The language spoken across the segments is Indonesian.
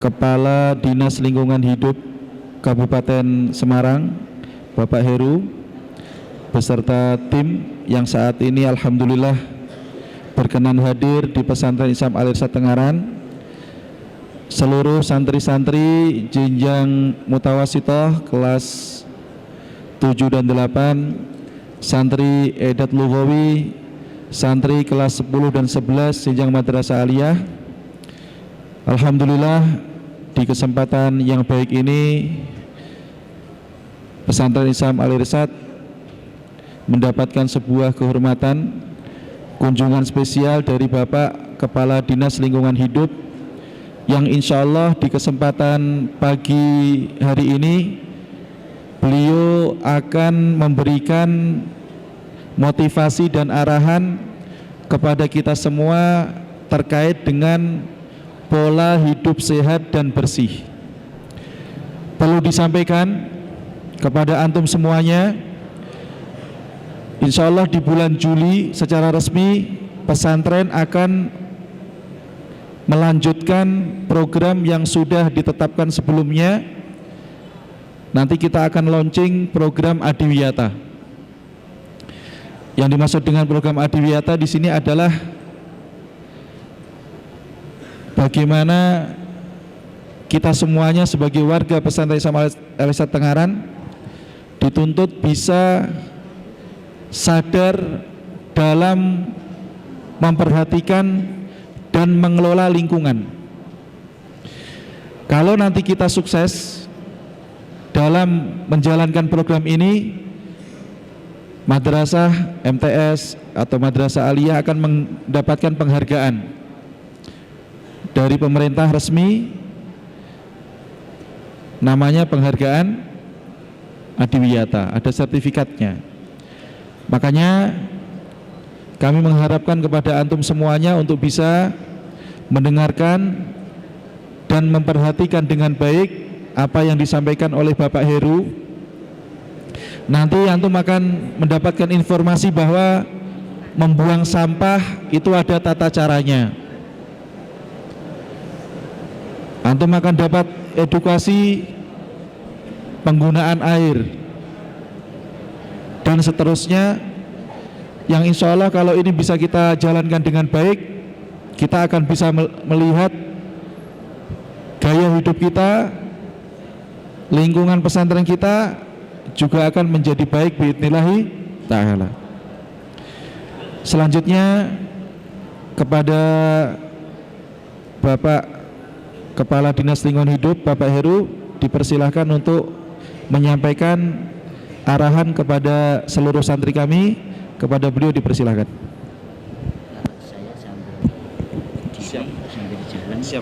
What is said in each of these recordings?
Kepala Dinas Lingkungan Hidup Kabupaten Semarang, Bapak Heru, beserta tim yang saat ini alhamdulillah berkenan hadir di Pesantren Islam Al-Irsyad Tengaran, seluruh santri-santri jenjang mutawasithah kelas 7 dan 8, santri Edat Lughawi, santri kelas 10 dan 11 jenjang Madrasah Aliyah. Alhamdulillah di kesempatan yang baik ini Pesantren Islam Al-Irsyad mendapatkan sebuah kehormatan kunjungan spesial dari Bapak Kepala Dinas Lingkungan Hidup yang insya Allah di kesempatan pagi hari ini beliau akan memberikan motivasi dan arahan kepada kita semua terkait dengan pola hidup sehat dan bersih. Perlu disampaikan kepada antum semuanya, insya Allah di bulan Juli secara resmi pesantren akan melanjutkan program yang sudah ditetapkan sebelumnya. Nanti kita akan launching program Adiwiyata. Yang dimaksud dengan program Adiwiyata di sini adalah bagaimana kita semuanya sebagai warga Pesantren Islam Al-Irsyad Tengaran dituntut bisa sadar dalam memperhatikan dan mengelola lingkungan. Kalau nanti kita sukses dalam menjalankan program ini, madrasah MTS atau madrasah aliyah akan mendapatkan penghargaan dari pemerintah resmi, namanya penghargaan Adiwiyata, ada sertifikatnya. Makanya kami mengharapkan kepada antum semuanya untuk bisa mendengarkan dan memperhatikan dengan baik apa yang disampaikan oleh Bapak Heru. Nanti antum akan mendapatkan informasi bahwa membuang sampah itu ada tata caranya. Antum akan dapat edukasi penggunaan air dan seterusnya, yang insya Allah kalau ini bisa kita jalankan dengan baik, kita akan bisa melihat gaya hidup kita, lingkungan pesantren kita juga akan menjadi baik biidnillahi ta'ala. Selanjutnya kepada Bapak Kepala Dinas Lingkungan Hidup, Bapak Heru, dipersilahkan untuk menyampaikan arahan kepada seluruh santri kami. Kepada beliau dipersilahkan. Saya sambil jalan. Siap.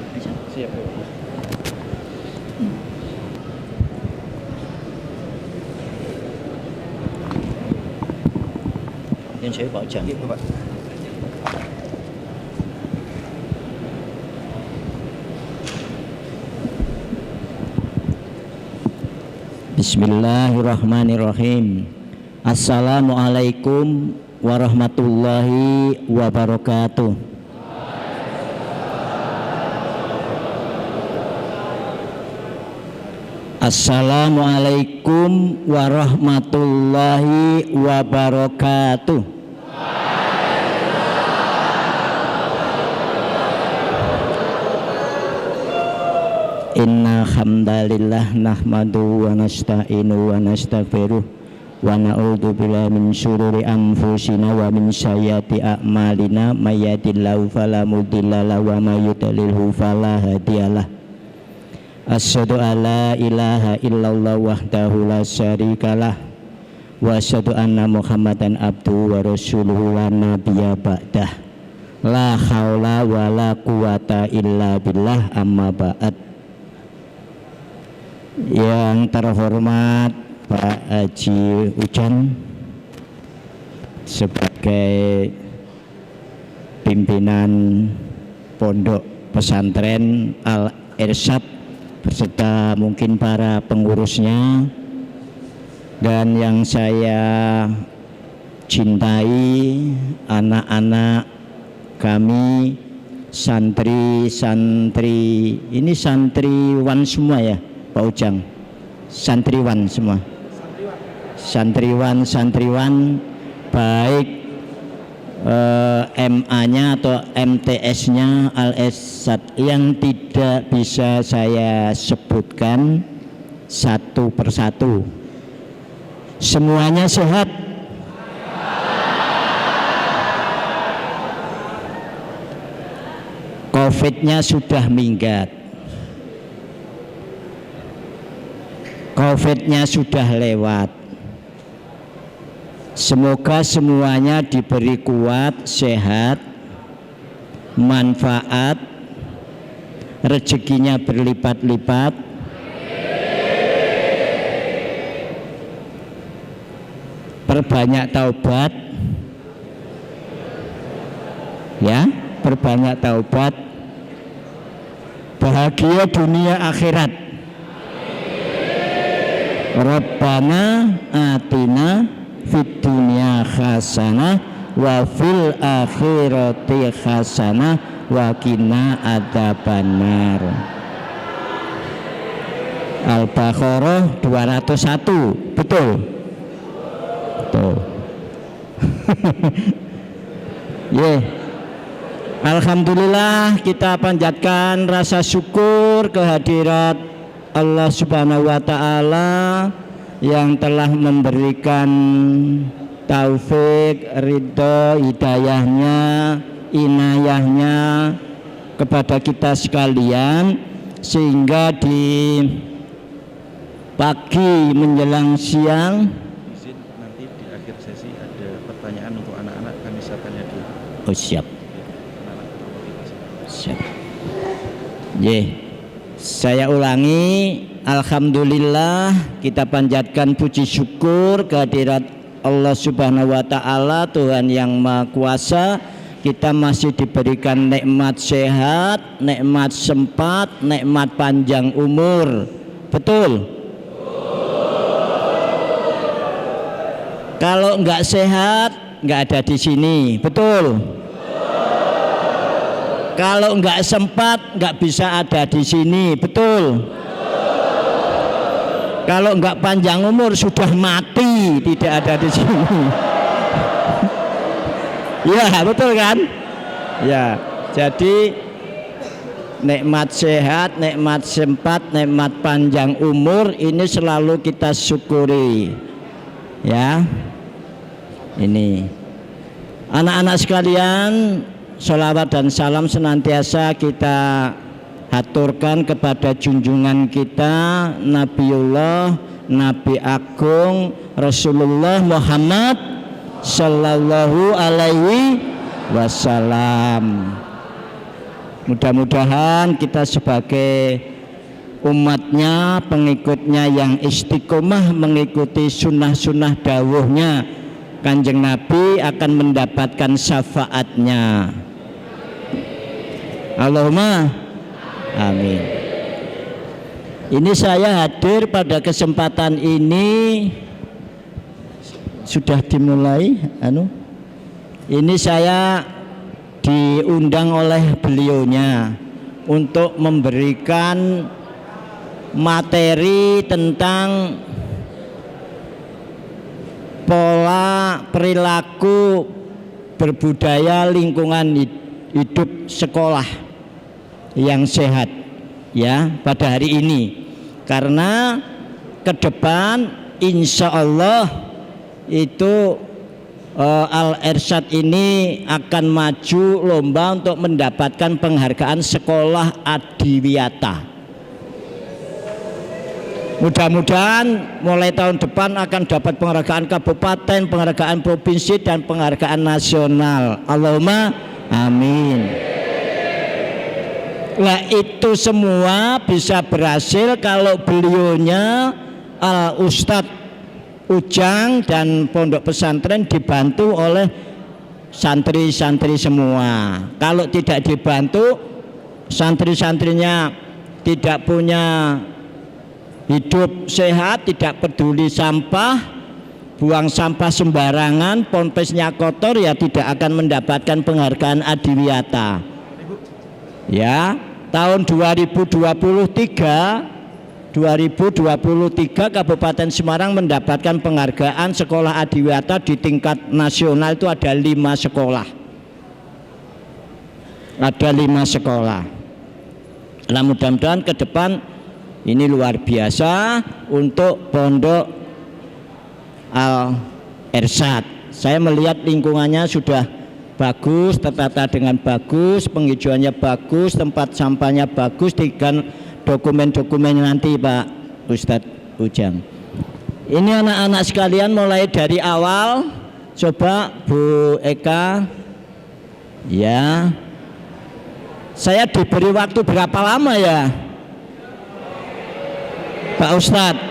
Yang saya bawa jam. Bapak. Bismillahirrahmanirrahim. Assalamualaikum warahmatullahi wabarakatuh. Assalamualaikum warahmatullahi wabarakatuh. Inna hamdalillah nahmadu wa nasta'inu wa nastaghfiruh wa na'udzu billahi min syururi anfusina wa min sayyiati a'malina may yahdihillahu fala mudhillalah wa may yudlilhu fala hadiyalah. Asyhadu an la ilaha illallah wahdahu la syarikalah wa asyhadu anna Muhammadan abduhu wa rasuluhu la nabiyya ba'dah. La haula wa la quwata illa billah, amma ba'd. Yang terhormat Pak Haji Ujan sebagai pimpinan Pondok Pesantren Al-Irsyad beserta mungkin para pengurusnya, dan yang saya cintai anak-anak kami santri-santri, ini santriwan semua ya Pak Ujang, santriwan semua, santriwan baik MA-nya atau MTS-nya Al-Irsad yang tidak bisa saya sebutkan satu persatu, semuanya sehat. COVID-nya sudah minggat, COVID-nya sudah lewat. Semoga semuanya diberi kuat, sehat, manfaat, rezekinya berlipat-lipat, perbanyak taubat, ya, perbanyak taubat, bahagia dunia akhirat. Rabbana atina fid dunya hasanah wa fil akhirati hasanah wa qina adzabannar. Al-Baqarah 201, betul? Betul. Yeah. Alhamdulillah, kita panjatkan rasa syukur kehadirat Allah Subhanahu wa Ta'ala yang telah memberikan taufik, ridho, hidayahnya, inayahnya kepada kita sekalian, sehingga di pagi menjelang siang, izin nanti di akhir sesi ada pertanyaan untuk anak-anak, kami bisa tanya dulu. oh siap, siap. Saya ulangi, alhamdulillah, kita panjatkan puji syukur kehadirat Allah Subhanahu wa Ta'ala, Tuhan yang Maha Kuasa. Kita masih diberikan nikmat sehat, nikmat sempat, nikmat panjang umur. Betul? Kalau enggak sehat, enggak ada di sini. Betul? Kalau enggak sempat, enggak bisa ada di sini. Betul? Kalau enggak panjang umur, sudah mati, tidak ada di sini. Ya, betul kan? Ya, jadi nikmat sehat, nikmat sempat, nikmat panjang umur ini selalu kita syukuri. Ya. Ini. Anak-anak sekalian, sholawat dan salam senantiasa kita haturkan kepada junjungan kita Nabiullah, Nabi Agung Rasulullah Muhammad Sallallahu Alaihi Wasallam. Mudah-mudahan kita sebagai umatnya, pengikutnya yang istiqomah mengikuti sunnah-sunnah dawuhnya Kanjeng Nabi akan mendapatkan syafaatnya. Allahumma amin. Ini saya hadir pada kesempatan ini sudah dimulai ini saya diundang oleh beliaunya untuk memberikan materi tentang pola perilaku berbudaya lingkungan hidup sekolah yang sehat ya pada hari ini, karena ke depan insya Allah itu Al-Irsad ini akan maju lomba untuk mendapatkan penghargaan sekolah adiwiyata. Mudah-mudahan mulai tahun depan akan dapat penghargaan kabupaten, penghargaan provinsi, dan penghargaan nasional. Allahumma amin. Nah, itu semua bisa berhasil kalau beliaunya Al-Ustadz Ujang dan pondok pesantren dibantu oleh santri-santri semua. Kalau tidak dibantu, santri-santrinya tidak punya hidup sehat, tidak peduli sampah, buang sampah sembarangan, ponpesnya kotor, ya tidak akan mendapatkan penghargaan adiwiyata. Ya, tahun 2023 Kabupaten Semarang mendapatkan penghargaan sekolah adiwiyata di tingkat nasional. Itu ada 5 sekolah. Ada 5 sekolah. Nah, mudah-mudahan ke depan ini luar biasa untuk Pondok Al-Irsyad. Saya melihat lingkungannya sudah bagus, tertata dengan bagus, penghijauannya bagus, tempat sampahnya bagus, dengan dokumen-dokumen nanti Pak Ustadz Ujang. Ini anak-anak sekalian mulai dari awal, coba Bu Eka, ya. Saya diberi waktu berapa lama ya Pak Ustadz?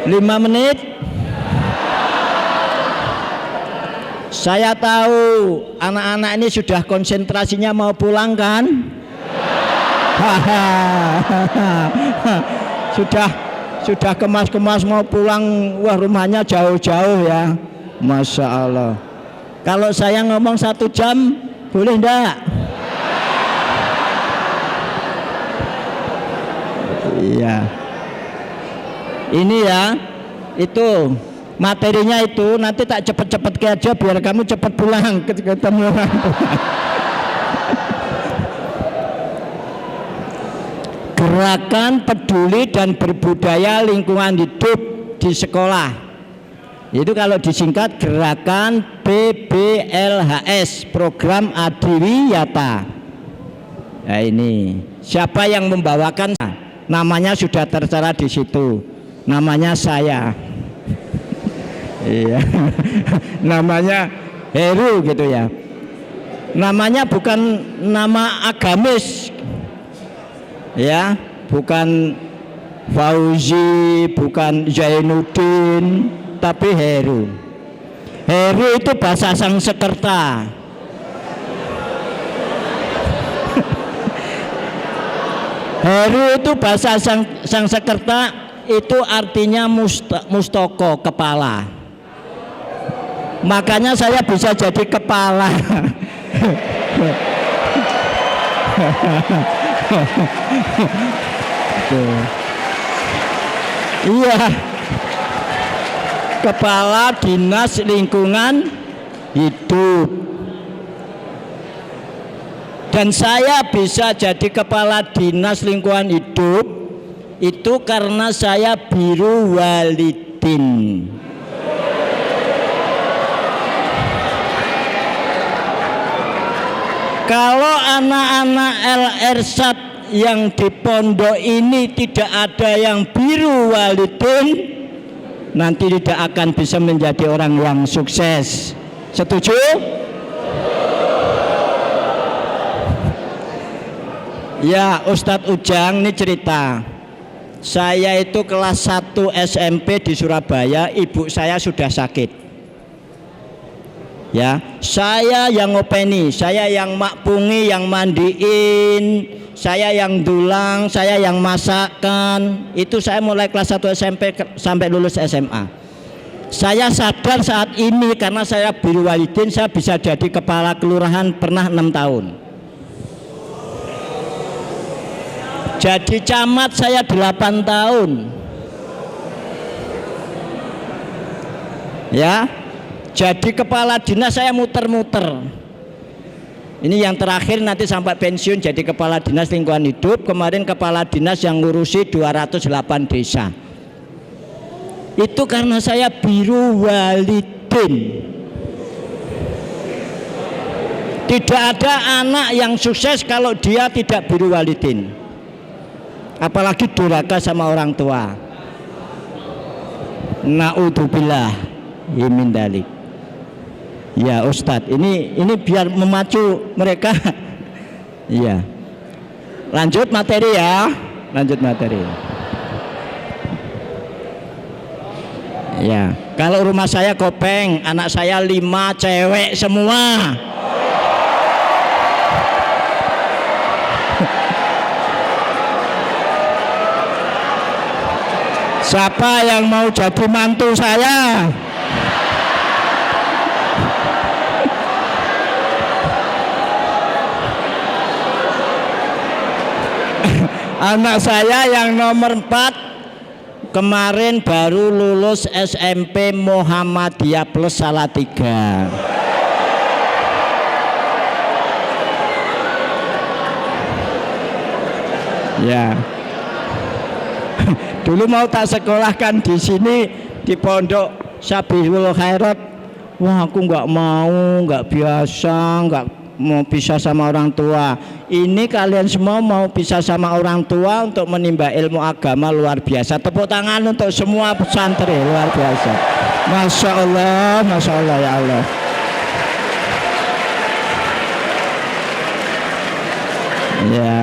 5 menit. Saya tahu anak-anak ini sudah konsentrasinya mau pulang kan? Sudah kemas-kemas mau pulang. Wah, rumahnya jauh-jauh ya. Masya Allah. Kalau saya ngomong 1 jam boleh enggak? Iya. Ini ya, itu materinya itu nanti tak cepet-cepet ke aja biar kamu cepet pulang ketemu orang tua. Gerakan peduli dan berbudaya lingkungan hidup di sekolah. Itu kalau disingkat gerakan PBLHS, program adiwiyata. Nah, ini siapa yang membawakan? Namanya sudah tertera di situ. Namanya saya. Iya. Namanya Heru gitu ya. Namanya bukan nama agamis. Ya, bukan Fauzi, bukan Zainuddin, tapi Heru. Heru itu bahasa Sanskerta. Heru itu bahasa Sanskerta, itu artinya mustoko, kepala. Makanya saya bisa jadi kepala. Iya, Kepala Dinas Lingkungan Hidup. Dan saya bisa jadi Kepala Dinas Lingkungan Hidup itu karena saya biru walidin. Kalau anak-anak Al-Irsyad yang di pondok ini tidak ada yang biru walidin, nanti tidak akan bisa menjadi orang yang sukses. Setuju? Ya, Ustadz Ujang ini cerita. Saya itu kelas 1 SMP di Surabaya, ibu saya sudah sakit. Ya, saya yang ngopeni, saya yang makpungi, yang mandiin, saya yang dulang, saya yang masakkan. Itu saya mulai kelas 1 SMP sampai lulus SMA. Saya sadar saat ini karena saya biru walidin, saya bisa jadi kepala kelurahan pernah 6 tahun. Jadi camat saya 8 tahun. Ya. Jadi kepala dinas saya muter-muter. Ini yang terakhir nanti sampai pensiun jadi kepala dinas lingkungan hidup. Kemarin kepala dinas yang ngurusi 208 desa. Itu karena saya biru walidin. Tidak ada anak yang sukses kalau dia tidak biru walidin. Apalagi durhaka sama orang tua. Naudzubillah min dzalik. Ya Ustadz, ini biar memacu mereka. Iya. Lanjut materi ya. Lanjut materi. Ya, kalau rumah saya Kopeng, anak saya 5 cewek semua. Siapa yang mau jadi mantu saya? Anak saya yang nomor 4 kemarin baru lulus SMP Muhammadiyah Plus Salatiga. Ya. Dulu mau tak sekolahkan di sini di Pondok Sabiul Khairat. Wah, aku nggak mau, nggak biasa, nggak mau pisah sama orang tua. Ini kalian semua mau pisah sama orang tua untuk menimba ilmu agama, luar biasa. Tepuk tangan untuk semua pesantren, luar biasa. Masya Allah ya Allah. Ya.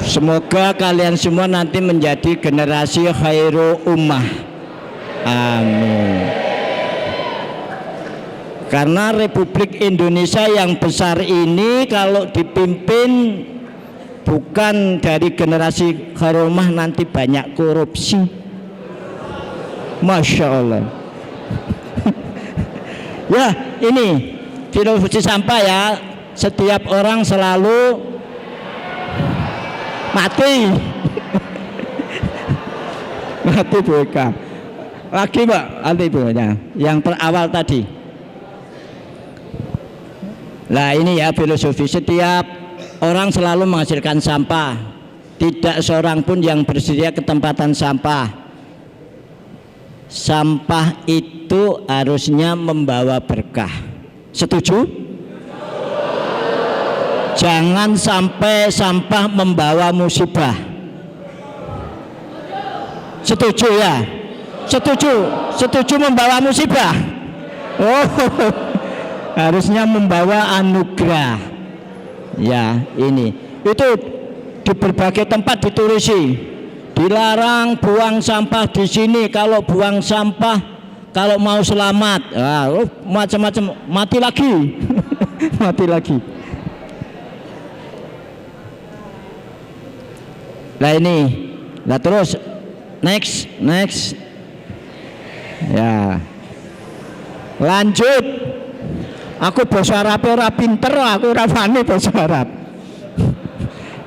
Semoga kalian semua nanti menjadi generasi khairu ummah. Amin. Karena Republik Indonesia yang besar ini kalau dipimpin bukan dari generasi khairu ummah nanti banyak korupsi. Masya Allah. Ya, ini filosofi sampah ya. Setiap orang selalu mati. Mati BK. Lagi Mbak, nanti Bu ya. Yang terawal tadi. Nah ini ya filosofi, setiap orang selalu menghasilkan sampah. Tidak seorang pun yang bersedia ketempatan sampah. Sampah itu harusnya membawa berkah. Setuju? Jangan sampai sampah membawa musibah. Setuju ya? Setuju membawa musibah. Oh, harusnya membawa anugerah. Ya, ini. Itu di berbagai tempat ditulis. Dilarang buang sampah di sini. Kalau buang sampah, kalau mau selamat, macam-macam, mati lagi. Mati lagi. Nah ini, nah terus next, ya, lanjut. Aku bahasa Arab ora pinter, aku ora wani bahasa Arab.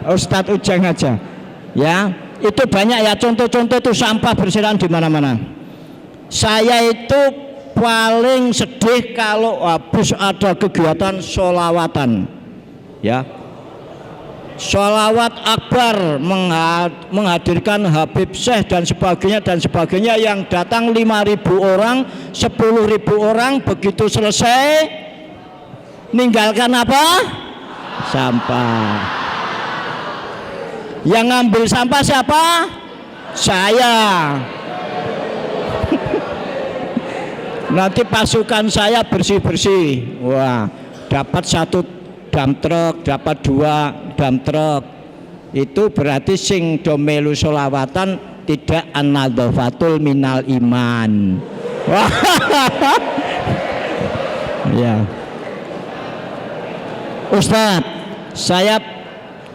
Ustadz Ujang aja, ya. Itu banyak ya contoh-contoh itu sampah berserahan di mana-mana. Saya itu paling sedih kalau habis ada kegiatan sholawatan, ya. Sholawat akbar menghadirkan Habib Syekh dan sebagainya yang datang 5.000 orang, 10.000 orang, begitu selesai ninggalkan apa? Sampah. Yang ngambil sampah siapa? Saya. Nanti pasukan saya bersih-bersih. Wah, dapat 1 dump truck, dapat 2 dump truck. Itu berarti sing do melu sholawatan tidak an-nadzafatul minal iman. Ya. Ustadz, saya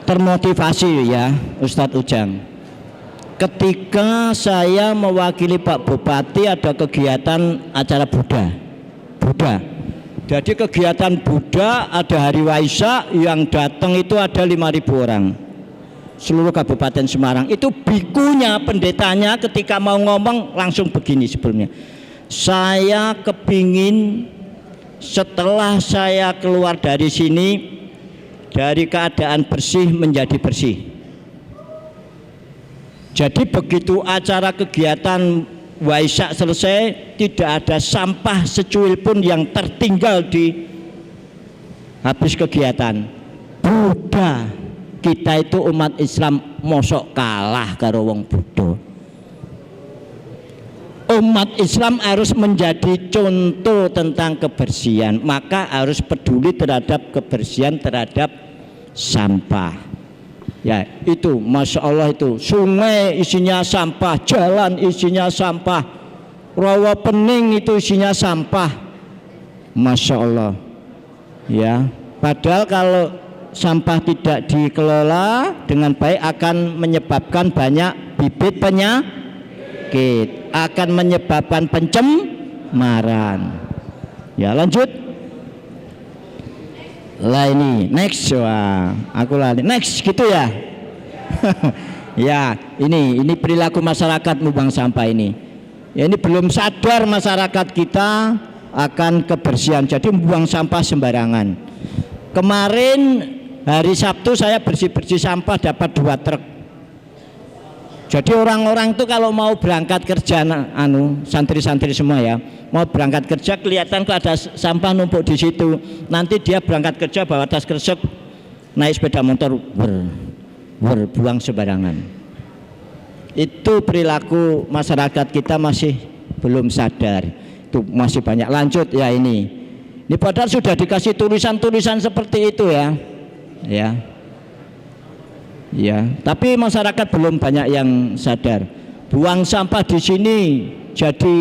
termotivasi ya, Ustadz Ujang. Ketika saya mewakili Pak Bupati ada kegiatan acara Buddha. Jadi kegiatan Buddha ada hari Waisak yang datang itu ada 5.000 orang. Seluruh Kabupaten Semarang. Itu bikunya, pendetanya ketika mau ngomong langsung begini sebelumnya. Saya kepingin setelah saya keluar dari sini, dari keadaan bersih menjadi bersih. Jadi begitu acara kegiatan Waisak selesai, tidak ada sampah secuil pun yang tertinggal di habis kegiatan. Buddha, kita itu umat Islam mosok kalah karo wong Buddha. Umat Islam harus menjadi contoh tentang kebersihan, maka harus peduli terhadap kebersihan, terhadap sampah. Ya itu, Masya Allah itu, sungai isinya sampah, jalan isinya sampah, rawa pening itu isinya sampah. Masya Allah. Ya, padahal kalau sampah tidak dikelola dengan baik akan menyebabkan banyak bibit penyakit, akan menyebabkan pencemaran. Ya lanjut. Lah ini next, wah aku lali next gitu ya. Ya ini perilaku masyarakat membuang sampah ini. Ya, ini belum sadar masyarakat kita akan kebersihan, jadi membuang sampah sembarangan. Kemarin hari Sabtu saya bersih-bersih sampah dapat 2 truk. Jadi orang-orang itu kalau mau berangkat kerja, santri-santri semua ya, mau berangkat kerja kelihatan kok ada sampah numpuk di situ. Nanti dia berangkat kerja bawa tas kresek, naik sepeda motor, buang sembarangan. Itu perilaku masyarakat kita masih belum sadar. Itu masih banyak. Lanjut ya ini padahal sudah dikasih tulisan-tulisan seperti itu ya. Ya, tapi masyarakat belum banyak yang sadar. Buang sampah di sini jadi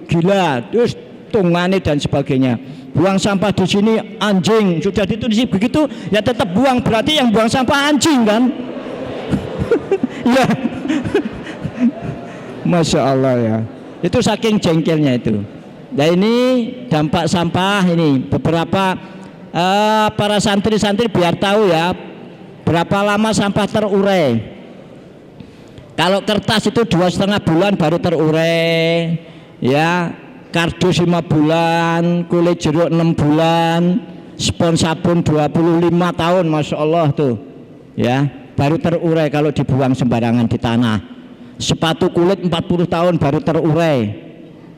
gila, terus tungane dan sebagainya. Buang sampah di sini anjing, sudah ditulis begitu, ya tetap buang, berarti yang buang sampah anjing kan? Ya, Masya Allah ya. Itu saking jengkelnya itu. Nah ini dampak sampah ini beberapa para santri-santri biar tahu ya. Berapa lama sampah terurai? Kalau kertas itu 2,5 bulan baru terurai, ya. Kardus 5 bulan, kulit jeruk 6 bulan, spons sabun 25 tahun, masya Allah tuh, ya. Baru terurai kalau dibuang sembarangan di tanah. Sepatu kulit 40 tahun baru terurai,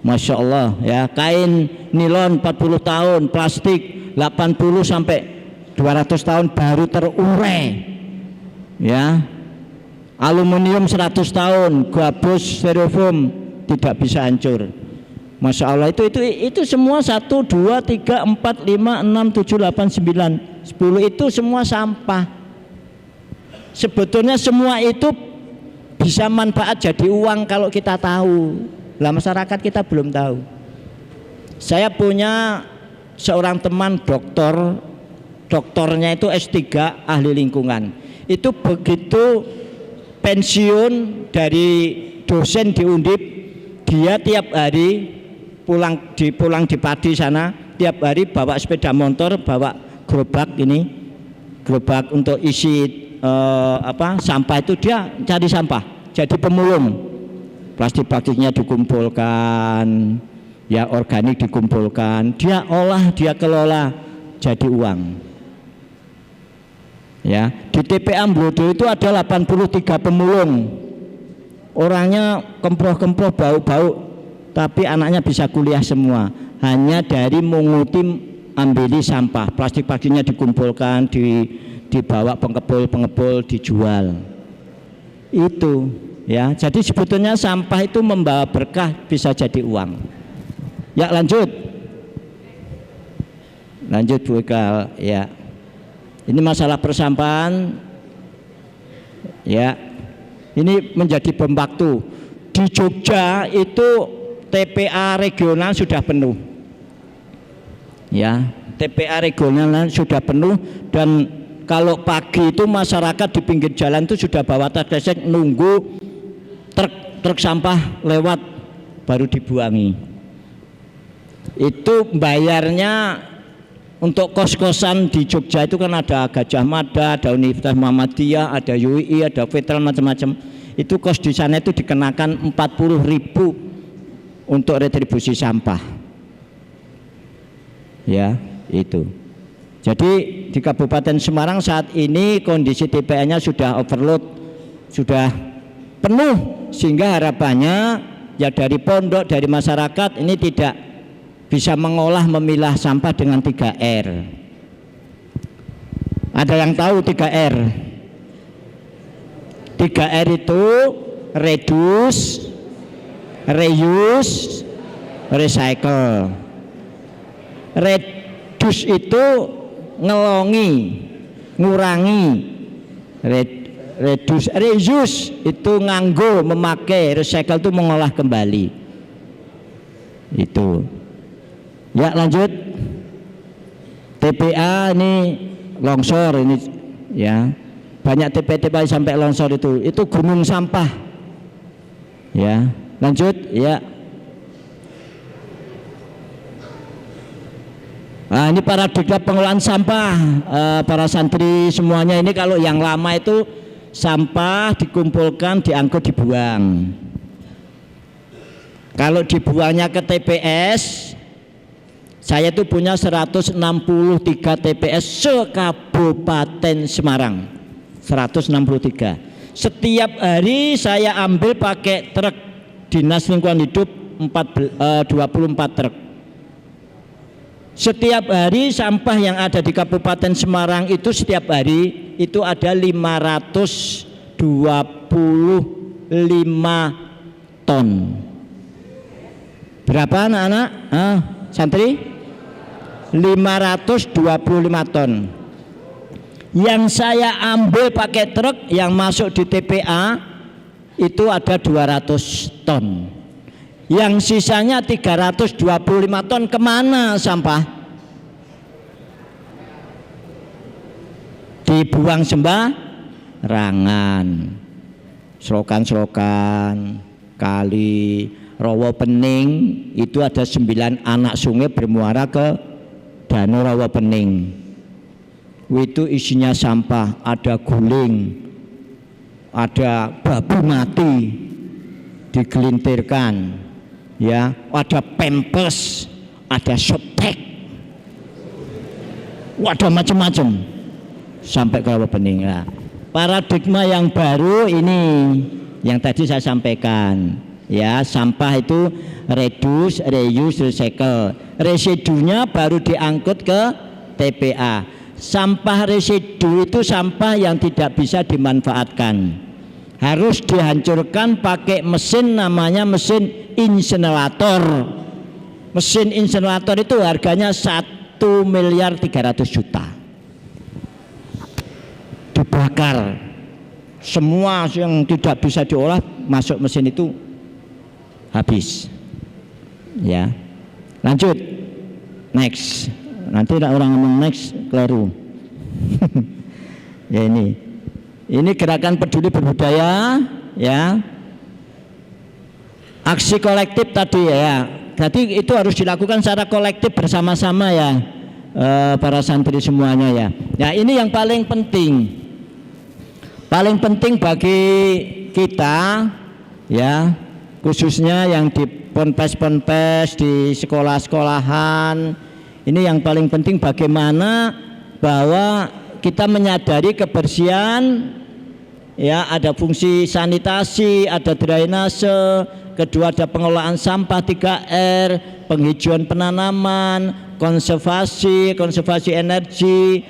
masya Allah, ya. Kain nilon 40 tahun, plastik 80 sampai 200 tahun baru terurai, ya. Aluminium 100 tahun, gabus, styrofoam tidak bisa hancur, masya Allah. Itu semua 1, 2, 3, 4, 5, 6, 7, 8, 9, 10 itu semua sampah. Sebetulnya semua itu bisa manfaat jadi uang kalau kita tahu. Lah masyarakat kita belum tahu. Saya punya seorang teman doktornya itu S3 ahli lingkungan. Itu begitu pensiun dari dosen di Undip, dia tiap hari pulang di Padi sana, tiap hari bawa sepeda motor, bawa gerobak untuk isi sampah. Itu dia cari sampah, jadi pemulung. Plastik-plastiknya dikumpulkan, ya, organik dikumpulkan, dia olah, dia kelola jadi uang. Ya, di TPA Mblodo itu ada 83 pemulung. Orangnya kemproh-kemproh, bau-bau, tapi anaknya bisa kuliah semua. Hanya dari menguti ambili sampah, plastik-plastiknya dikumpulkan, dibawa pengepul, dijual. Itu, ya. Jadi sebetulnya sampah itu membawa berkah, bisa jadi uang. Ya, lanjut Bu Ikal, ya. Ini masalah persampahan, ya. Ini menjadi bom waktu. Di Jogja itu TPA regional sudah penuh, ya. TPA regional sudah penuh, dan kalau pagi itu masyarakat di pinggir jalan itu sudah bawa tas kresek nunggu truk sampah lewat baru dibuangi. Itu bayarnya untuk kos-kosan di Jogja itu kan ada Gajah Mada, ada Universitas Muhammadiyah, ada UI, ada Veteran, macam-macam. Itu kos di sana itu dikenakan 40.000 untuk retribusi sampah. Ya, itu. Jadi di Kabupaten Semarang saat ini kondisi TPA-nya sudah overload, sudah penuh, sehingga harapannya ya dari pondok, dari masyarakat ini tidak bisa mengolah, memilah sampah dengan 3R. Ada yang tahu 3R? 3R itu reduce, reuse, recycle. Reduce itu ngelongi, ngurangi. Reduce, reuse itu nganggo, memakai. Recycle itu mengolah kembali. Itu. Ya, lanjut. TPA ini longsor ini, ya. Banyak TPA sampai longsor itu gunung sampah. Ya, lanjut, ya. Nah, ini paradigma pengelolaan sampah. Para santri semuanya ini, kalau yang lama itu sampah dikumpulkan, diangkut, dibuang. Kalau dibuangnya ke TPS, saya itu punya 163 TPS se-Kabupaten Semarang. 163. Setiap hari saya ambil pakai truk Dinas Lingkungan Hidup 24 truk. Setiap hari sampah yang ada di Kabupaten Semarang itu setiap hari itu ada 525 ton. Berapa anak-anak? Santri? 525 ton. Yang saya ambil pakai truk yang masuk di TPA itu ada 200 ton. Yang sisanya 325 ton kemana sampah? Dibuang sembarangan. Selokan-selokan, kali, Rawa Pening itu ada 9 anak sungai bermuara ke Danau Rawa Pening. Itu isinya sampah, ada guling, ada babi mati digelintirkan, ya, ada pempes, ada sotek, ada macam-macam sampai ke Rawa Pening. Nah, paradigma yang baru ini yang tadi saya sampaikan, ya, sampah itu reduce, reuse, recycle. Residunya baru diangkut ke TPA. Sampah residu itu sampah yang tidak bisa dimanfaatkan, harus dihancurkan pakai mesin, namanya mesin insinerator. Mesin insinerator itu harganya 1.300.000.000. Dibakar, semua yang tidak bisa diolah masuk mesin itu habis. Ya, lanjut, next. Nanti orang ngomong next keliru. Ya, ini gerakan peduli berbudaya, ya. Aksi kolektif tadi, ya. Jadi itu harus dilakukan secara kolektif bersama-sama, ya, para santri semuanya, ya. Ya, ini yang paling penting. Paling penting bagi kita, ya, khususnya yang di ponpes-ponpes, di sekolah-sekolahan. Ini yang paling penting, bagaimana bahwa kita menyadari kebersihan, ya, ada fungsi sanitasi, ada drainase, kedua ada pengelolaan sampah 3R, penghijauan penanaman, konservasi energi,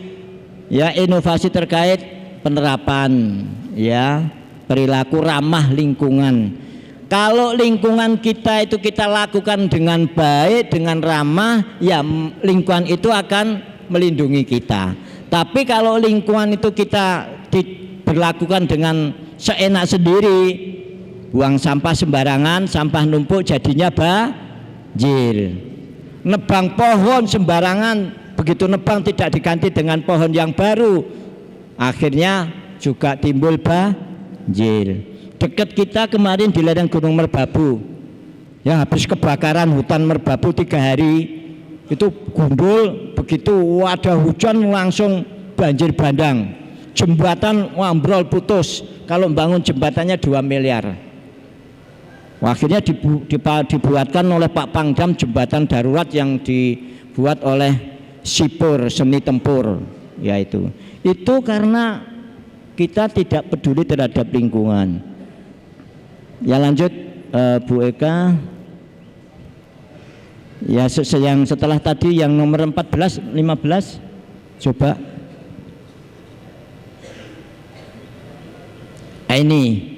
ya, inovasi terkait penerapan, ya, perilaku ramah lingkungan. Kalau lingkungan kita itu kita lakukan dengan baik, dengan ramah, ya, lingkungan itu akan melindungi kita. Tapi kalau lingkungan itu kita diberlakukan dengan seenak sendiri, buang sampah sembarangan, sampah numpuk, jadinya banjir. Nebang pohon sembarangan, begitu nebang tidak diganti dengan pohon yang baru, akhirnya juga timbul banjir. Dekat kita kemarin di lereng Gunung Merbabu, ya, habis kebakaran hutan Merbabu 3 hari, itu gundul, begitu ada hujan langsung banjir bandang, jembatan ambrol putus. Kalau bangun jembatannya 2 miliar. Akhirnya dibuatkan oleh Pak Pangdam jembatan darurat yang dibuat oleh Sipur Seni Tempur, yaitu itu karena kita tidak peduli terhadap lingkungan. Ya, lanjut, Bu Eka. Ya, yang setelah tadi yang nomor 14, 15 coba. Ini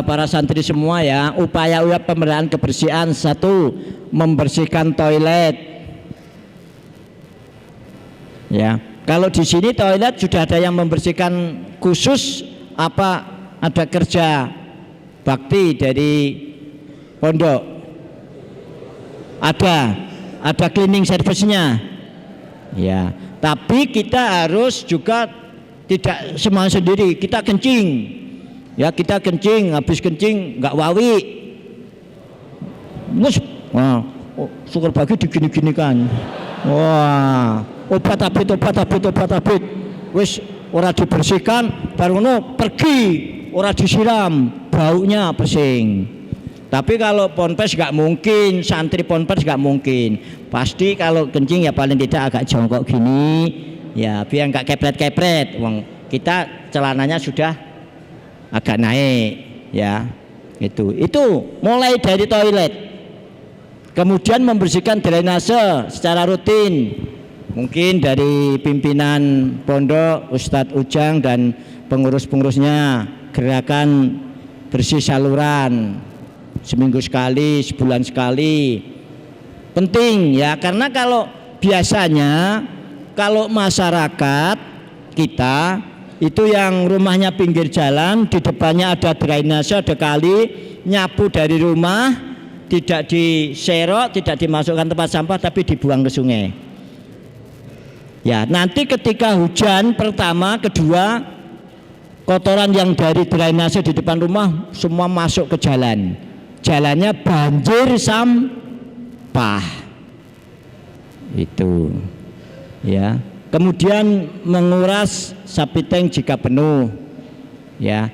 para santri semua, ya, upaya pemeliharaan kebersihan. 1, membersihkan toilet. Ya, kalau di sini toilet sudah ada yang membersihkan khusus, apa ada kerja bakti dari pondok, ada cleaning service-nya, ya. Tapi kita harus juga tidak semua sendiri, kita kencing, ya, kita kencing, habis kencing nggak wawi, syukur bagi digini-ginikan, Wah, obat abit. Wis ora dibersihkan, baru ngono pergi, ora disiram, baunya pesing. Tapi kalau ponpes nggak mungkin, santri ponpes nggak mungkin. Pasti kalau kencing ya paling tidak agak jongkok gini, ya biar nggak kepret-kepret. Wong kita celananya sudah agak naik, ya. Itu mulai dari toilet. Kemudian membersihkan drainase secara rutin. Mungkin dari pimpinan pondok, Ustadz Ujang dan pengurus-pengurusnya gerakan bersih saluran. Seminggu sekali, sebulan sekali, penting ya, karena kalau biasanya kalau masyarakat kita itu yang rumahnya pinggir jalan, di depannya ada drainase, ada kali, nyapu dari rumah, tidak diserok, tidak dimasukkan tempat sampah, tapi dibuang ke sungai. Ya, nanti ketika hujan pertama, kedua, kotoran yang dari drainase di depan rumah semua masuk ke jalan. Jalannya banjir sampah. Itu. Ya. Kemudian menguras sapi tank jika penuh. Ya.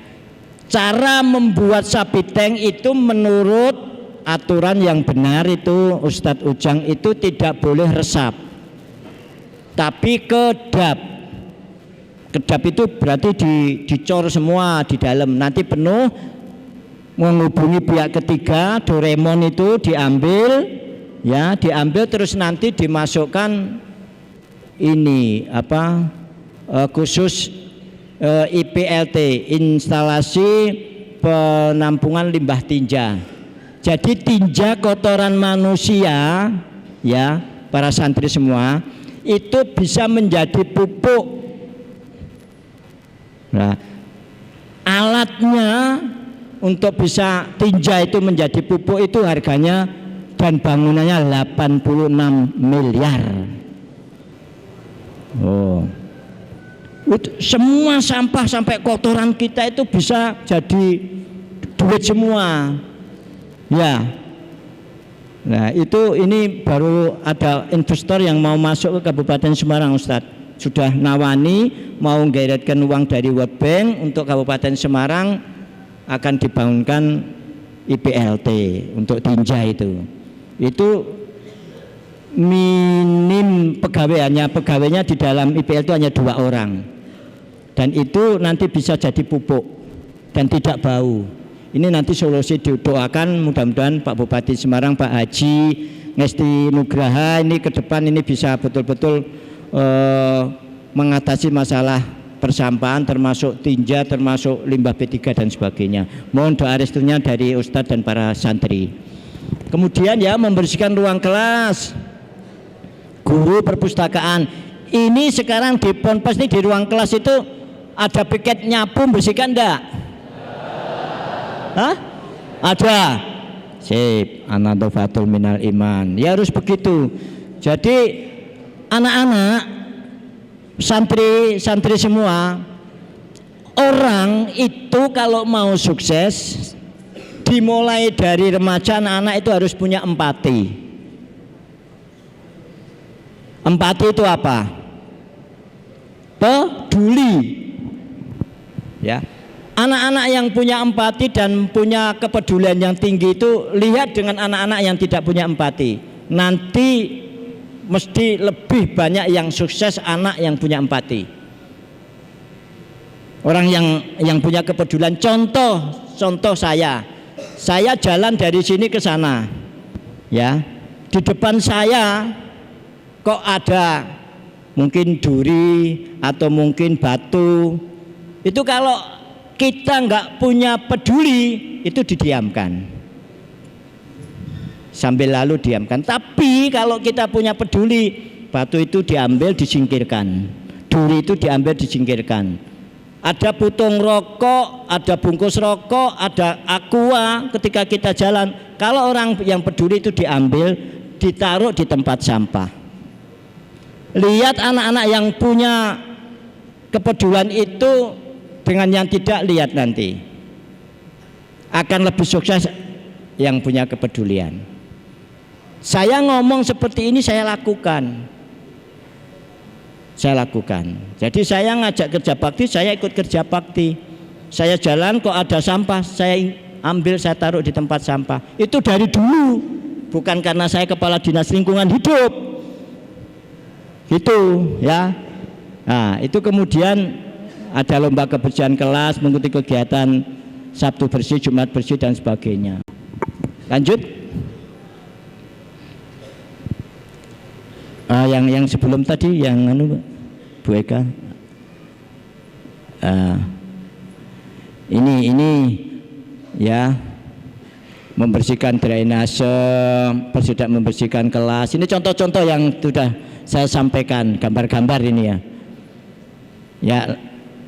Cara membuat sapi tank itu menurut aturan yang benar itu Ustadz Ujang itu tidak boleh resap. Tapi kedap. Kedap itu berarti dicor semua di dalam. Nanti penuh, menghubungi pihak ketiga, Doraemon itu diambil, ya, diambil terus nanti dimasukkan ini khusus IPLT, instalasi penampungan limbah tinja. Jadi tinja kotoran manusia, ya, para santri semua itu bisa menjadi pupuk. Nah, alatnya untuk bisa tinja itu menjadi pupuk itu harganya dan bangunannya 86 miliar. Oh. Semua sampah sampai kotoran kita itu bisa jadi duit semua. Ya. Nah, ini baru ada investor yang mau masuk ke Kabupaten Semarang, Ustadz. Sudah nawani mau nggeretkan uang dari World Bank untuk Kabupaten Semarang, akan dibangunkan IPLT untuk tinja itu minim pegawainya di dalam IPLT hanya 2 orang, dan itu nanti bisa jadi pupuk dan tidak bau. Ini nanti solusi didoakan, mudah-mudahan Pak Bupati Semarang, Pak Haji Ngesti Nugraha ini ke depan ini bisa betul-betul mengatasi masalah persampahan, termasuk tinja, termasuk limbah B3 dan sebagainya. Mohon doa restunya dari Ustadz dan para santri. Kemudian ya, membersihkan ruang kelas, guru perpustakaan. Ini sekarang di Ponpes ini, di ruang kelas itu ada piket nyapu, bersihkan enggak? Hah? Ada. Sip, anadzafatul minal iman. Ya harus begitu. Jadi anak-anak santri semua, orang itu kalau mau sukses dimulai dari remaja, anak-anak itu harus punya empati. Empati itu apa? Peduli. Ya. Anak-anak yang punya empati dan punya kepedulian yang tinggi itu lihat dengan anak-anak yang tidak punya empati. Nanti mesti lebih banyak yang sukses anak yang punya empati. Orang yang punya kepedulian. Contoh saya jalan dari sini ke sana, ya, di depan saya kok ada mungkin duri atau mungkin batu. Itu kalau kita nggak punya peduli itu didiamkan, sambil lalu diamkan. Tapi kalau kita punya peduli, batu itu diambil disingkirkan, duri itu diambil disingkirkan. Ada putung rokok, ada bungkus rokok, ada aqua ketika kita jalan. Kalau orang yang peduli itu diambil, ditaruh di tempat sampah. Lihat anak-anak yang punya kepedulian itu dengan yang tidak, lihat nanti akan lebih sukses yang punya kepedulian. Saya ngomong seperti ini saya lakukan. saya lakukan. Jadi saya ngajak kerja bakti, saya ikut kerja bakti. Saya jalan kok ada sampah, saya ambil, saya taruh di tempat sampah. Itu dari dulu, bukan karena saya kepala dinas lingkungan hidup. Itu ya. Nah, itu kemudian ada lomba kebersihan kelas, mengikuti kegiatan Sabtu bersih, Jumat bersih dan sebagainya. Lanjut. Yang sebelum tadi yang Bu Eka. Ini ya, membersihkan drainase, persidak membersihkan kelas. Ini contoh-contoh yang sudah saya sampaikan, gambar-gambar ini ya.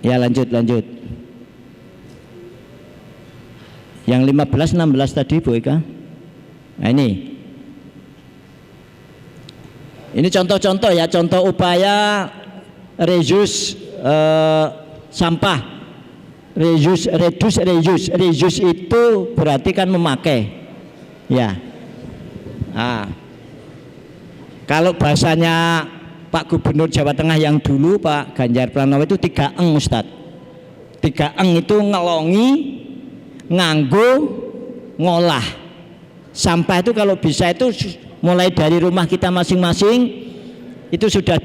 Ya lanjut. Yang 15, 16 tadi Bu Eka. Nah ini contoh-contoh ya, contoh upaya reuse sampah. Reuse itu berarti kan memakai. Ya. Nah, kalau bahasanya Pak Gubernur Jawa Tengah yang dulu, Pak Ganjar Pranowo, itu 3 Ustadz. 3 itu ngelongi, nganggo, ngolah. Sampah itu kalau bisa itu mulai dari rumah kita masing-masing itu sudah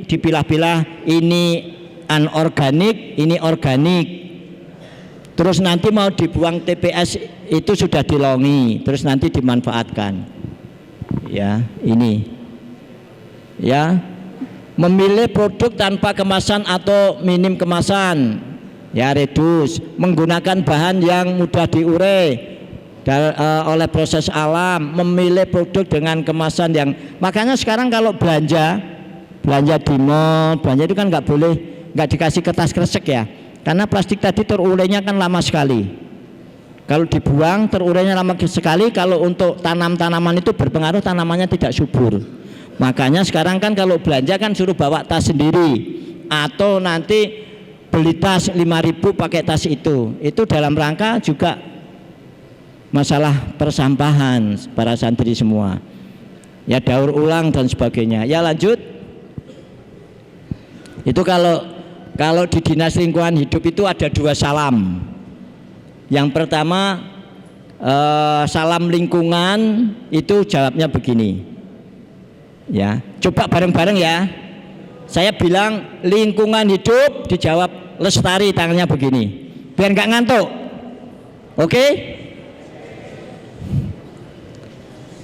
dipilah-pilah, ini anorganik, ini organik. Terus nanti mau dibuang TPS itu sudah dilongi, terus nanti dimanfaatkan. Ya, ini. Ya, memilih produk tanpa kemasan atau minim kemasan. Ya, reduce, menggunakan bahan yang mudah diurai oleh proses alam, memilih produk dengan kemasan yang, makanya sekarang kalau belanja di mall, belanja itu kan nggak dikasih kertas kresek ya, karena plastik tadi terurainya kan lama sekali. Kalau dibuang terurainya lama sekali. Kalau untuk tanaman itu berpengaruh, tanamannya tidak subur. Makanya sekarang kan kalau belanja kan suruh bawa tas sendiri, atau nanti beli tas 5.000 pakai tas itu dalam rangka juga masalah persampahan para santri semua ya, daur ulang dan sebagainya. Ya lanjut. Itu kalau di dinas lingkungan hidup itu ada 2 salam. Yang pertama salam lingkungan itu jawabnya begini ya, coba bareng-bareng ya. Saya bilang lingkungan hidup, dijawab lestari, tangannya begini biar nggak ngantuk. Oke?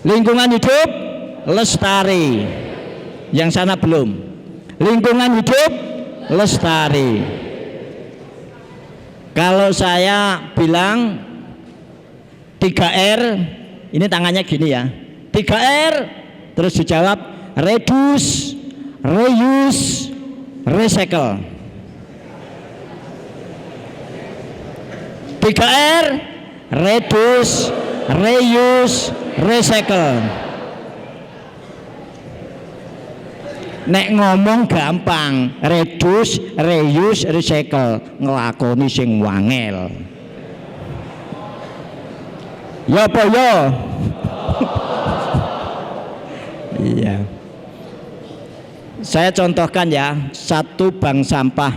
Lingkungan hidup lestari. Yang sana belum. Lingkungan hidup lestari. Kalau saya bilang 3R, ini tangannya gini ya, 3R, terus dijawab reduce, reuse, recycle. 3R, reduce, reuse, recycle. Nek ngomong gampang, reduce, reuse, recycle, ngelakoni sing wangel. Ya apa ya? Iya. Saya contohkan ya, satu bank sampah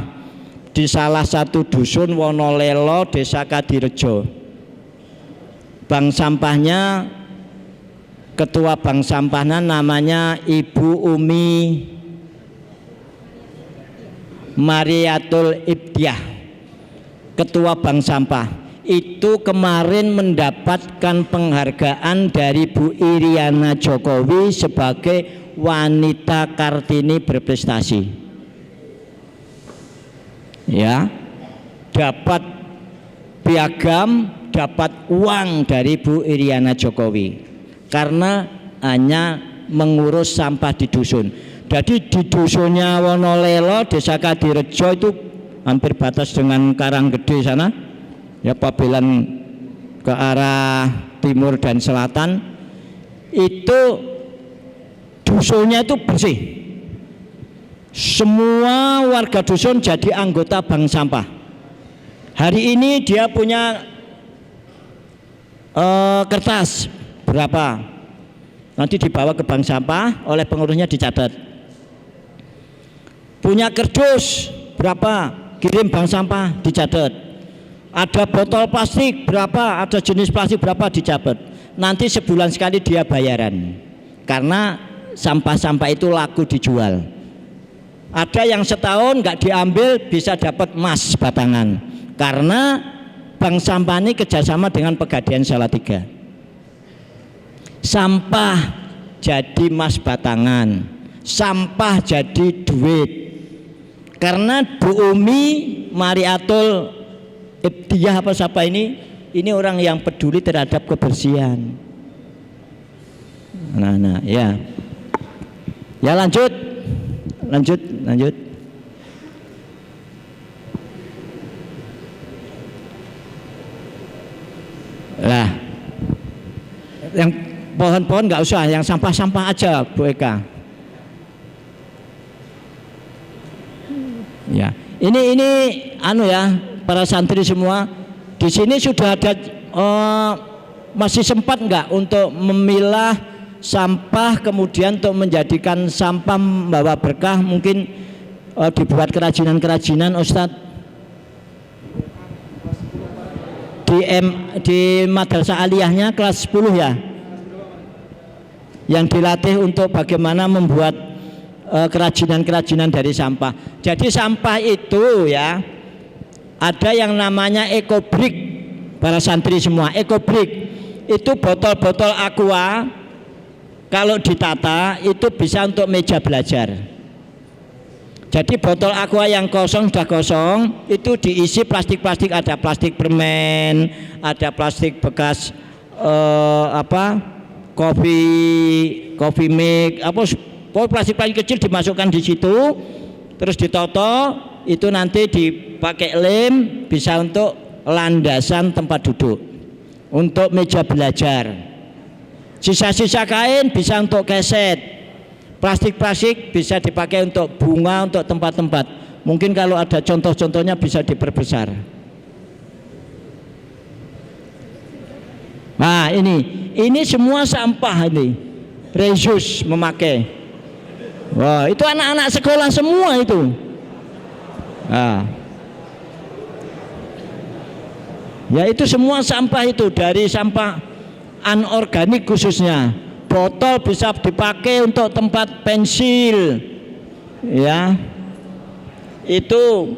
di salah satu dusun Wonolelo, Desa Kadirejo. Bank sampahnya, ketua bank sampahnya namanya Ibu Umi Mariatul Ibtiah, ketua bank sampah. Itu kemarin mendapatkan penghargaan dari Bu Iriana Jokowi sebagai wanita Kartini berprestasi. Ya, dapat piagam, dapat uang dari Bu Iriana Jokowi karena hanya mengurus sampah di dusun. Jadi di dusunnya Wonolelo, Desa Kadirejo itu hampir batas dengan Karanggede sana, ya, Pabelan ke arah timur dan selatan. Itu dusunnya itu bersih. Semua warga dusun jadi anggota bank sampah. Hari ini dia punya kertas berapa, nanti dibawa ke bank sampah, oleh pengurusnya dicatat. Punya kardus berapa? Kirim bank sampah dicatat. Ada botol plastik berapa? Ada jenis plastik berapa? Dicatat. Nanti sebulan sekali dia bayaran. Karena sampah-sampah itu laku dijual. Ada yang setahun nggak diambil bisa dapat emas batangan. Karena bank sampah ini kerjasama dengan Pegadaian Salatiga. Sampah jadi emas batangan, sampah jadi duit. Karena Bu Umi Mariatul Ibtiyah apa siapa ini orang yang peduli terhadap kebersihan. Nah, ya. Ya lanjut. Lah, yang pohon-pohon nggak usah, yang sampah-sampah aja, Bu Eka. Ya, ini ya, para santri semua di sini sudah ada masih sempat nggak untuk memilah sampah kemudian untuk menjadikan sampah membawa berkah, mungkin dibuat kerajinan Ustadz di madrasah aliyahnya kelas 10 ya, yang dilatih untuk bagaimana membuat kerajinan dari sampah. Jadi sampah itu ya ada yang namanya ekobrik, para santri semua. Ekobrik itu botol-botol aqua, kalau ditata itu bisa untuk meja belajar. Jadi botol aqua yang kosong sudah kosong itu diisi plastik-plastik, ada plastik permen, ada plastik bekas coffee mix, plastik-plastik kecil dimasukkan di situ, terus ditoto, itu nanti dipakai lem, bisa untuk landasan tempat duduk, untuk meja belajar. Sisa-sisa kain bisa untuk keset, plastik-plastik bisa dipakai untuk bunga, untuk tempat-tempat. Mungkin kalau ada contoh-contohnya bisa diperbesar. Nah ini semua sampah ini, reuse memakai. Wah, itu anak-anak sekolah semua itu. Nah. Ya itu semua sampah itu, dari sampah anorganik khususnya. Botol bisa dipakai untuk tempat pensil. Ya. Itu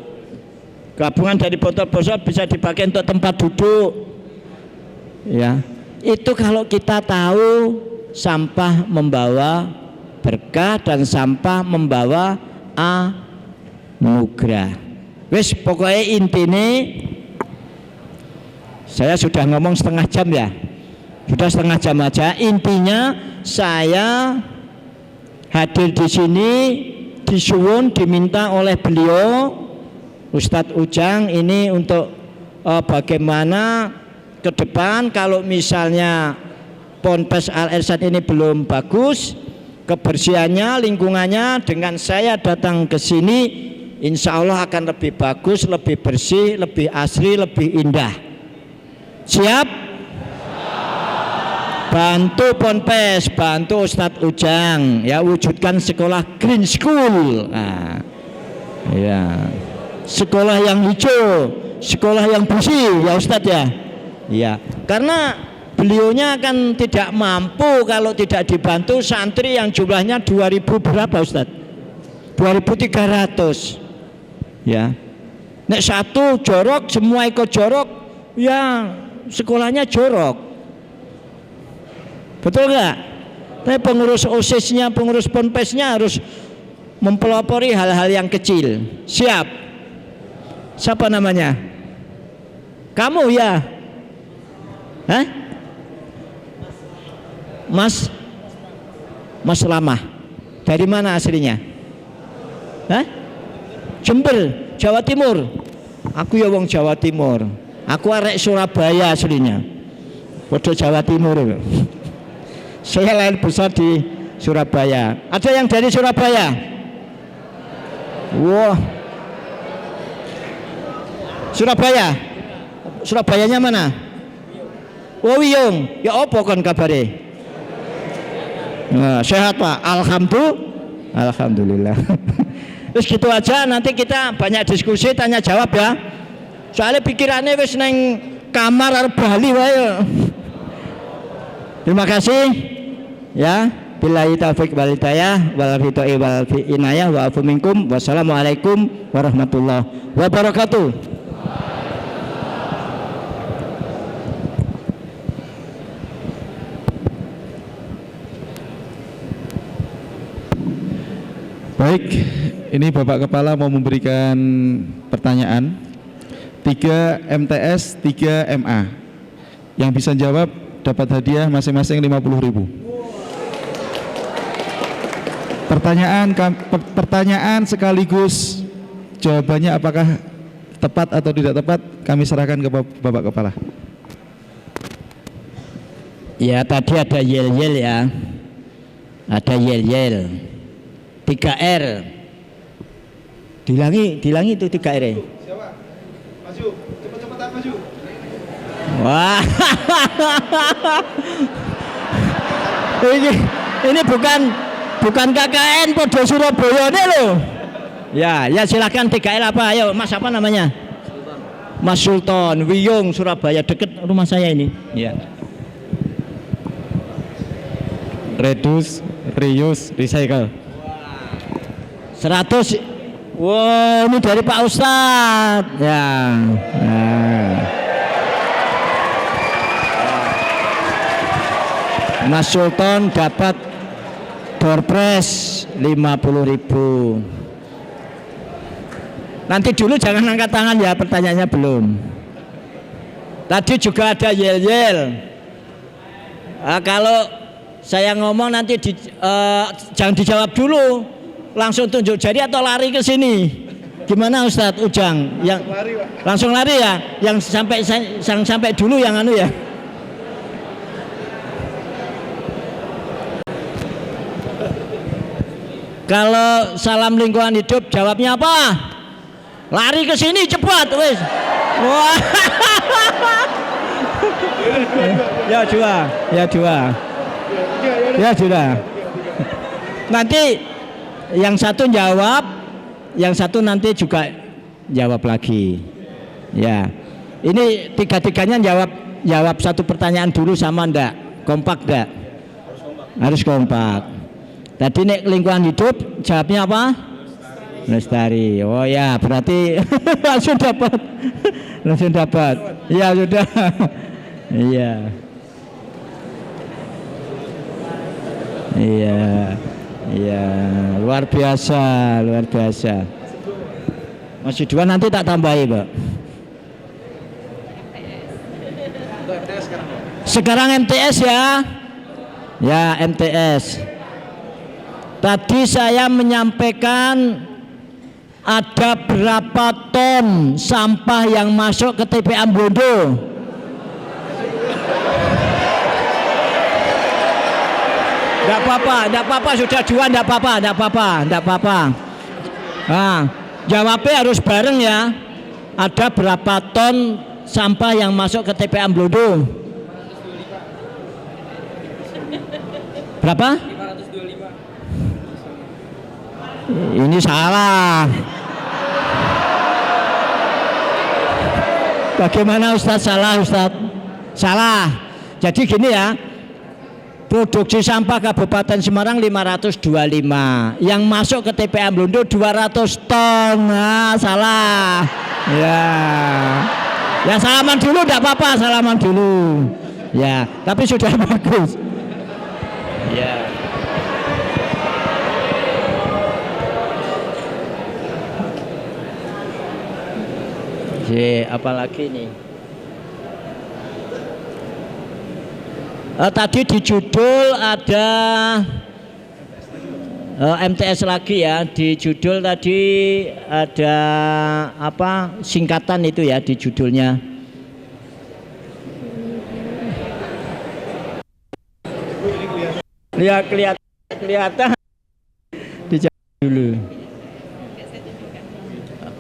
gabungan dari botol-botol bisa dipakai untuk tempat duduk. Ya. Itu kalau kita tahu sampah membawa berkah dan sampah membawa anugerah. Wis pokoknya intine saya sudah ngomong setengah jam ya. Sudah setengah jam aja. Intinya saya hadir di sini disuwun, diminta oleh beliau Ustadz Ujang ini untuk bagaimana ke depan kalau misalnya Ponpes Al Irsyad ini belum bagus kebersihannya, lingkungannya, dengan saya datang ke sini insya Allah akan lebih bagus, lebih bersih, lebih asri, lebih indah. Siap? Bantu Ponpes, bantu Ustadz Ujang ya, wujudkan sekolah green school. Nah, ya, sekolah yang hijau, sekolah yang bersih ya Ustadz ya. Ya, karena beliaunya akan tidak mampu kalau tidak dibantu santri yang jumlahnya 2000 berapa Ustaz? 2300. Ya. Nek satu jorok, semua ikut jorok, ya sekolahnya jorok. Betul nggak? Tapi pengurus OSIS-nya, pengurus Ponpesnya harus mempelopori hal-hal yang kecil. Siap? Siapa namanya? Kamu ya? Hah? Mas Lama. Dari mana aslinya? Hah? Jember, Jawa Timur. Aku ya wong Jawa Timur. Aku arek Surabaya aslinya. Podo Jawa Timur. Saya lahir besar di Surabaya. Ada yang dari Surabaya? Wah. Surabaya. Surabayanya mana? Wiyung. Ya apa kon kabare? Nah, sehat Pak. Alhamdulillah. Wis gitu aja, nanti kita banyak diskusi tanya jawab ya. Soalnya pikirannya wis neng kamar arep Bali wae. Terima kasih ya. Billahi taufiq wal hidayah wal hidayah wal inayah wa afu minkum. Wassalamualaikum warahmatullahi wabarakatuh. Baik, ini Bapak Kepala mau memberikan pertanyaan. 3 MTS, 3 MA. Yang bisa jawab dapat hadiah masing-masing 50.000. Pertanyaan sekaligus jawabannya apakah tepat atau tidak tepat kami serahkan ke Bapak Kepala. Ya, tadi ada yel-yel ya. Ada yel-yel. 3R. Dilangi itu 3R. Siapa? Maju, cepet-cepetan maju. Wah. ini bukan KKN podo Surabaya nih loh. Ya silakan 3R apa? Ayo Mas, apa namanya? Mas Sultan, Wiyung, Surabaya, deket rumah saya ini. Ya. Reduce, reuse, recycle. 100. Wow, ini dari Pak Ustadz. Ya. Nah. Mas Sultan dapat door prize 50.000. Nanti dulu jangan angkat tangan ya, pertanyaannya belum. Tadi juga ada yel-yel. Kalau saya ngomong nanti jangan dijawab dulu, langsung tunjuk jari atau lari ke sini. Gimana Ustadz Ujang? Yang langsung lari ya, yang sampai dulu yang anu ya. Kalau salam lingkungan hidup jawabnya apa? Lari ke sini cepat, wes. Wah. Ya dua. Nanti yang satu jawab, yang satu nanti juga jawab lagi. Ya. Ini tiga-tiganya jawab satu pertanyaan dulu sama ndak? Kompak ndak? Harus kompak. Tadi nek lingkungan hidup jawabnya apa? Lestari. Oh ya, berarti langsung dapat. Iya sudah. Iya, luar biasa. Masih 2 nanti tak tambahi, Pak. Sekarang MTS ya. Ya, MTS. Tadi saya menyampaikan ada berapa ton sampah yang masuk ke TPA Amblondo? Enggak apa-apa, sudah 2, enggak apa-apa. Nah, jawabnya harus bareng ya. Ada berapa ton sampah yang masuk ke TPA Amblondo? Berapa? 525. Ini salah. Bagaimana Ustadz? Salah. Jadi gini ya, produksi sampah Kabupaten Semarang 525, yang masuk ke TPA Amblondo 200 ton. Nah, salah. Ya salaman dulu, enggak apa-apa, salaman dulu. Ya, tapi sudah bagus. Ya. Apalagi nih? Tadi di judul ada MTS lagi ya. Di judul tadi ada apa? Singkatan itu ya di judulnya. Kelihatan. Dijawab dulu.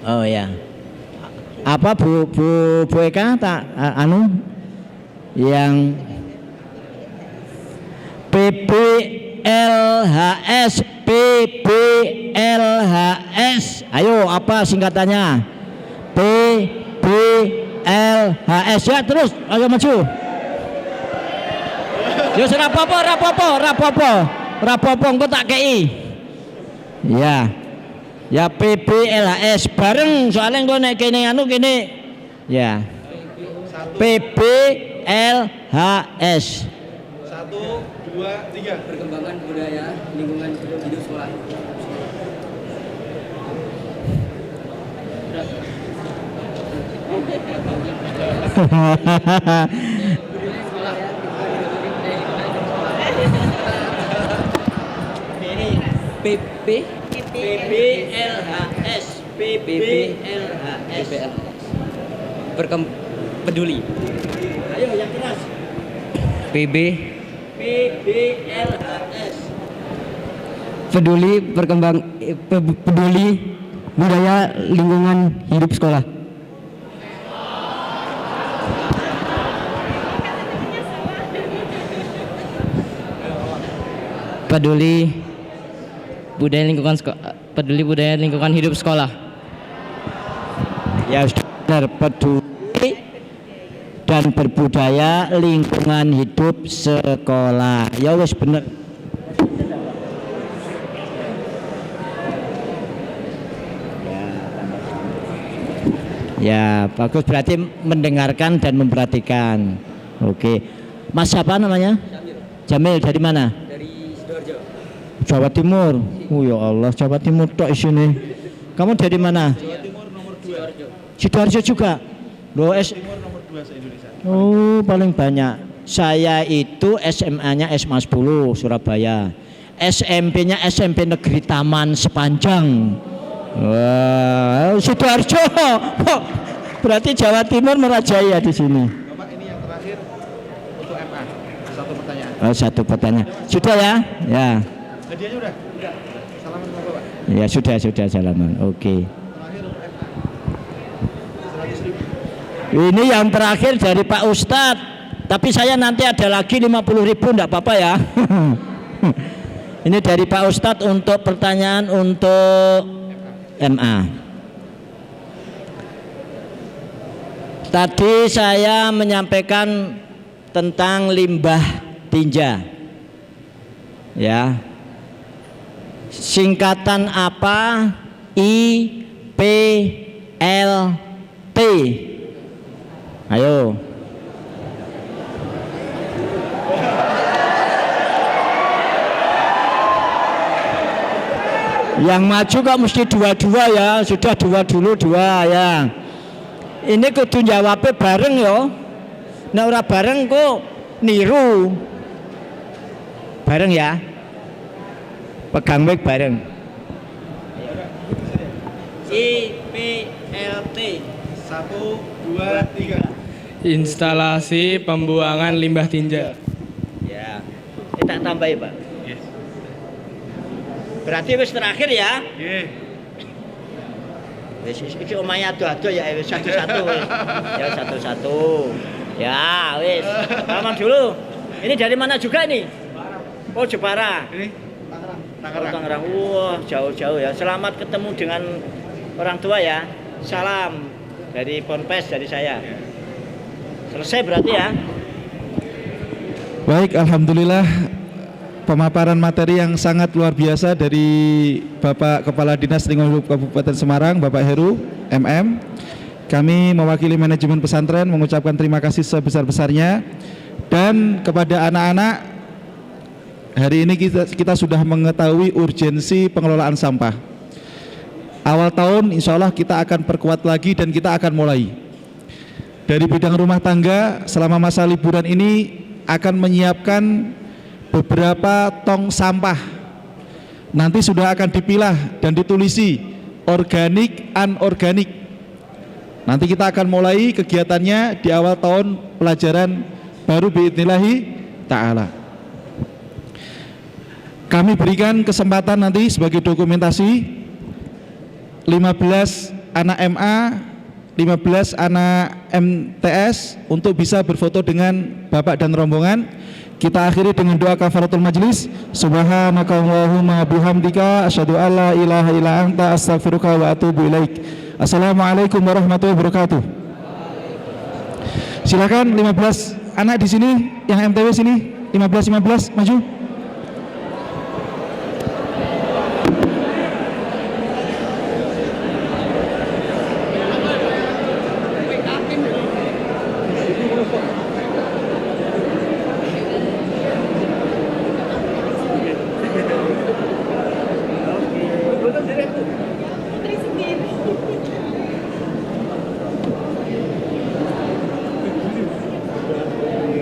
Oh ya. Apa Bu Eka tak yang PBLHS PBLHS. Ayo, apa singkatannya? PBLHS. Ya, terus, ayo maju. Yo rapopo, engko tak kei. Ya. Ya PBLHS bareng soalnya engko nek kene anu kene. Ya. PBLHS. 1, 2, 3. Perkembangan budaya lingkungan hidup sekolah. PBLHS. Peduli. Ayo yang keras. PBLHS. Peduli peduli budaya lingkungan hidup sekolah. Peduli budaya lingkungan hidup sekolah. Ya benar, peduli dan berbudaya lingkungan hidup sekolah. Ya wes bener. Ya bagus, berarti mendengarkan dan memperhatikan. Oke, Mas siapa namanya? Jamil, dari mana? Dari Sidoarjo. Jawa Timur. Oh ya Allah, Jawa Timur tok isine. Kamu dari mana? Sidoarjo juga. Loh, Nomor 2 se-Indonesia. oh paling banyak. Saya itu SMA-nya SMA 10 Surabaya. SMP-nya SMP Negeri Taman Sepanjang. Wah, Sidoarjo. Berarti Jawa Timur merajai ya di sini. Bapak, ini yang terakhir untuk MA. Satu pertanyaan. Oh, satu pertanyaan. Sudah ya? Ya. Hadiahnya udah? Udah. Salaman sama Bapak. Ya sudah salaman. Oke. Terakhir untuk MA. 100.000. Ini yang terakhir dari Pak Ustadz. Tapi saya nanti ada lagi 50.000, enggak apa-apa ya. Ini dari Pak Ustadz untuk pertanyaan untuk MA. Tadi saya menyampaikan tentang limbah tinja. Ya. Singkatan apa? IPLT. Ayo. Yang maju kok mesti dua-dua ya. Sudah dua dulu, dua ya. Ini kudu jawabnya bareng yo. Nek ora bareng kok niru. Bareng ya. Pegang mic bareng. IPLT. 1, 2, 3. Instalasi pembuangan limbah tinja. Ya. Kita tambahin, Pak. Yes. Berarti wis terakhir ya. Nggih. Wis iki omahe ado-ado ya wis satu-satu wis. Ya satu-satu. Ya wis. Salaman dulu. Ini dari mana juga nih? Oh, Jepara. Ini Oh, Tangerang. Wah, jauh-jauh ya. Selamat ketemu dengan orang tua ya. Salam dari Ponpes dari saya. Selesai berarti ya. Baik, alhamdulillah pemaparan materi yang sangat luar biasa dari Bapak Kepala Dinas Lingkungan Hidup Kabupaten Semarang, Bapak Heru, MM. Kami mewakili manajemen pesantren mengucapkan terima kasih sebesar-besarnya. Dan kepada anak-anak, hari ini kita sudah mengetahui urgensi pengelolaan sampah. Awal tahun insya Allah kita akan perkuat lagi dan kita akan mulai. Dari bidang rumah tangga selama masa liburan ini akan menyiapkan beberapa tong sampah. Nanti sudah akan dipilah dan ditulisi organik, anorganik. Nanti kita akan mulai kegiatannya di awal tahun pelajaran baru biidnillahi ta'ala. Kami berikan kesempatan nanti sebagai dokumentasi 15 anak MA, 15 anak MTS untuk bisa berfoto dengan Bapak dan rombongan. Kita akhiri dengan doa kafaratul majlis. Subhanakallahumma bihamdika asyhadu alla ilaha illa anta astaghfiruka wa atubu ilaik. Assalamualaikum warahmatullahi wabarakatuh. Silakan 15 anak di sini yang MTW sini, 15 maju.